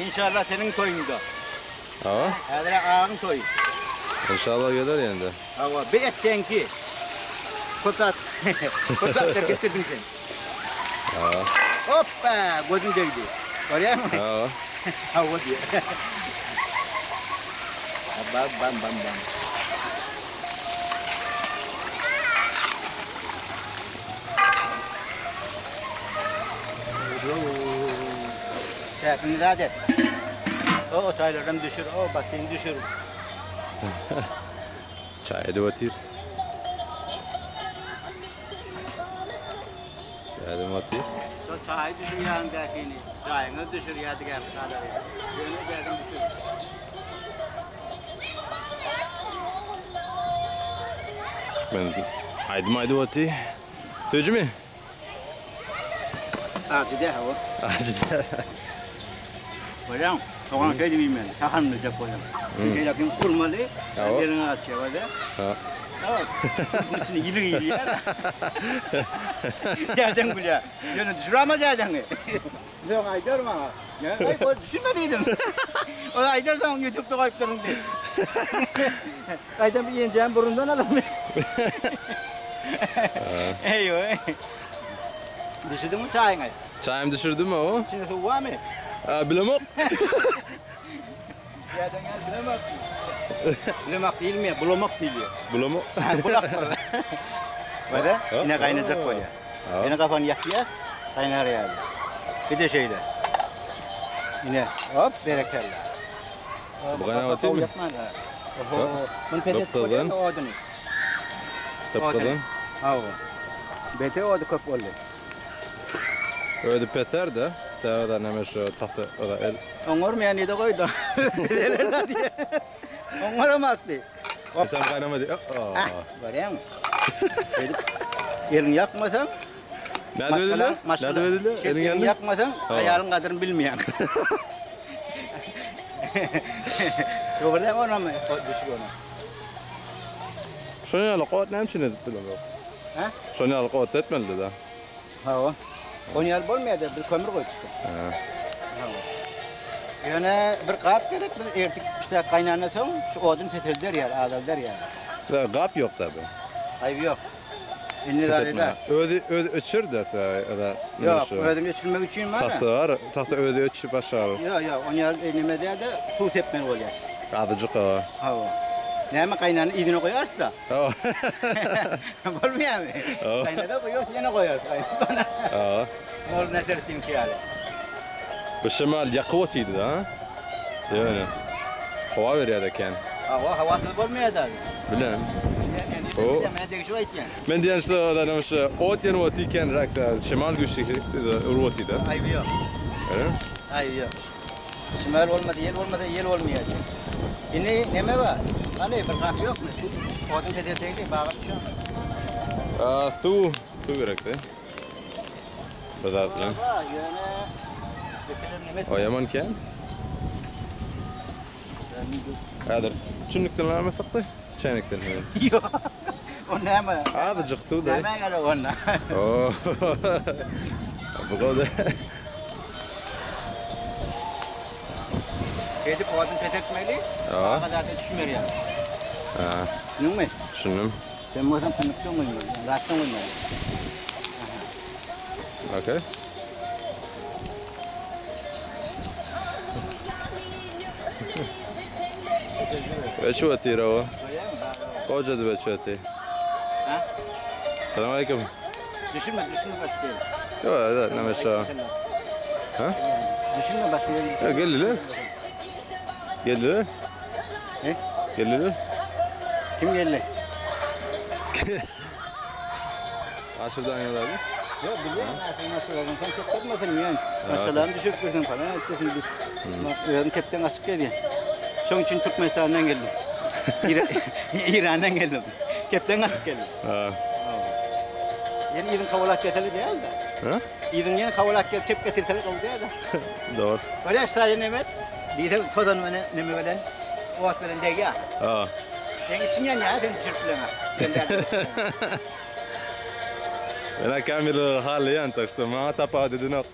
İnşallah senin toyunda. Ha? Hadi ağın toyu. İnşallah gelir yani de. Hava bir etkenki. Kotat. Kotat terkettin sen. Ha. Hoppa, gözün değdi. Görüyor musun? Ha. Hava diye. Bam bam bam bam. Tekini zaten. O çaylardan düşür, o basını düşür. Çay edivatirs. Edivatirs. So çay düşür yanındakini. Çayını düşür ya diğer kadar. Yönü geldim düşür. Ben haydi edivati. Tücü mü? Acı de hava. Acıda. Hocam, tamam şey diyeyim ben. Tahanmayacak hocam. Çünkü yakın kurmalı. Tamam. Yerini açıyor hadi. Ha. Evet. Bunun içine yılı yılı yer. Derden bile. Yönü düşür ama derden mi? Yok Aydar mı? Ya düşünmediydim. O Aydar zaman YouTube'da koyup durun diye. Aydar bir yeneceğim burundan alalım. Eyvah. Düşürdün mü çayını? Çayım düşürdü mü o? İçine su var mı? Bilemem. Yerden gel bilemek. Bilemek değil mi? Bulamak biliyor. Bilemem. Bulak mı? Böyle yine kaynayacak böyle. Ha. Yine kafanı yakacağız, kaynar yani. Bir de şeyle. Yine hop berekelle. Bu kaynağı atayım mı? Yapma da. Oho. Bunu pedet koyalım o adını. Tıpkıdan. Hava. Bete o da köp oldu. Öyle peter de. Sağdan hemen şu tahta o da el. Onlar mı yani de koydu? Dedeler diye. Onlar mı aklı? Tam kaynamadı. Ah, görüyor musun? Yerini yakmasan, Nerede ödüler? Nerede ödüler? Elin yerini yanında. yakmasan ayarın kadrini bilmeyen. Doğru değil mi ona mı? Düşük ona. Şunu yalı kod neyim şimdi bilemem. Ha? Şunu yalı kod etmeli de. Ha o. Onu yal bolmaydı, bir kömür koyduk. Ha. Yani bir kap gerek, bir ertik işte kaynağına son, şu odun petrolder yer, ağzalder yer. Ve gap yok tabi. Ayıp yok. İnni dar eder. Öde öçür de ya da. Yok, ödüm geçirmek için var Tahta ya. var. Tahta öde öçü başar. Yok, onu yal elime de su tepmen oluyor. Adıcık o. Ha o. Neyme kaynağını idine koyarsın da. Oh. Olmuyor mu? Oh. Kaynağına koyuyorsun yine koyarsın. Oh. Ol ne sertin ki yani. Bu şimal yakıvatıydı da ha. Yani. Hava veriyor da kan. Havasız olmuyor da. Bilen. Yani ne de şu ayet yani. Men diyen şu da neymiş ot yan vati kan rakta şimal güçlü urvati da. Ayıp yok. Öyle mi? Ayıp yok. Şimal olmadı, yer olmuyor. Yine neme var? Hani bir kap yok mu? Odun kedeseydi bağır şu. Su gerekti. Bazartlan. O yaman kan. Hadi. Çünlükten lama sattı. Çaynikten mi? Yok. O neme? Adıcık su da. Neme gel ona. Oh. Bu kadar. Gidip odun petekmeli. Bağa zaten düşmüyor yani. Ha, Şunun mu? şunun. Ben bu adam tanıktım mı? Rastım mı? Okey. Veçuati rava. Koca da veçuati. Ha? Selam aleyküm. Düşünme başka yere. Yo, da ne meşa. Ha? Düşünme başka yere. Ya geldiler. Geldiler. He? Geldiler. Kim geldi? Aşırıdan yollardı. Yok biliyorum nasıl lazım. Sen çok korkmasın yani. Masalarını düşürüp versin falan. Öğrenim kepten açık geldi. Şunun için Türkmenistan'dan geldim. İran'dan geldim. Kepten açık geldim. Ha. Yeni idin kavalak geteli değil de. Ha? İdin yeni kavalak gelip kep getirteli oldu ya da. Doğru. Böyle sadece nemet. Diyde todan bana neme veren. O at veren değil ya. Ha. Ben için yani ya. Ben düşürtüleme. Ben kamil hali yan taştı. Ma tapa dedin ok.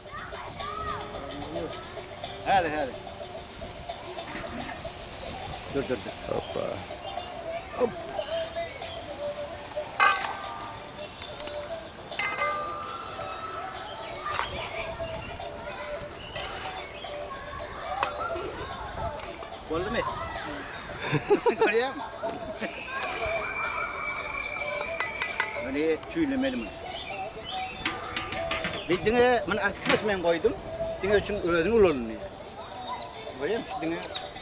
Hadi. Dur. Hoppa. Oldu mu? Görüyor musun? Öyle çüylemeli mi? Bir dine ben artık men koydum. Dine için özün ulolunu. Görüyor musun? Dine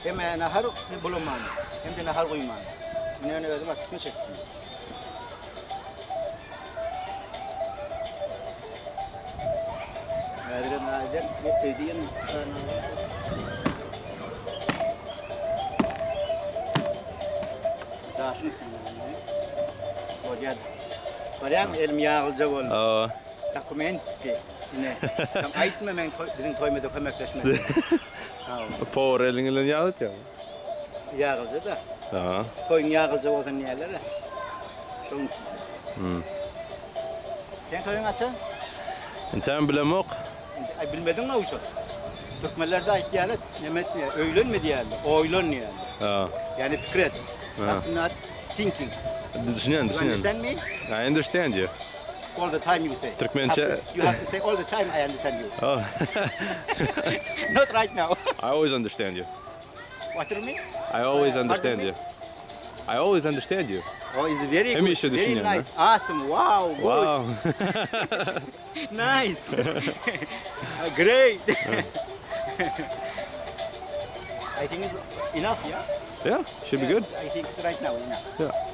hem nahar bulunmam. Hem de nahar koymam. Dine özüm artık çektim. Adren aden ediyen taşın sinirlerini. Hocam. Koryam elmiyağı cevol. Ja. Dokumentski. Ne? Tam aytma men bizim toymada kömekleşmedi. Pårälling eller njalt ja. Yağıldı da. Ja. Koyun yağıldı olan yerlere. Şunki. Sen koyun açın. Sen bilemok. Ay bilmedin mi uşak? Türkmenlerde ait yerler yemet mi? Öğlen mi diyorlar? Oylon yani. Ja. Yani fikret. Ha. After not thinking. Düşünen, You düşünen. understand me? I understand you. All the time you say. Türkmençe- You have to say all the time I understand you. Oh. Not right now. I always understand you. What do you mean? I always Pardon understand me? you. I always understand you. Oh, it's very Hem good. işe Very düşünüyorum, nice. Awesome. Wow. Good. Wow. Nice. Great. I think it's enough, yeah? Yeah, should be good. I think it's right now enough. Yeah.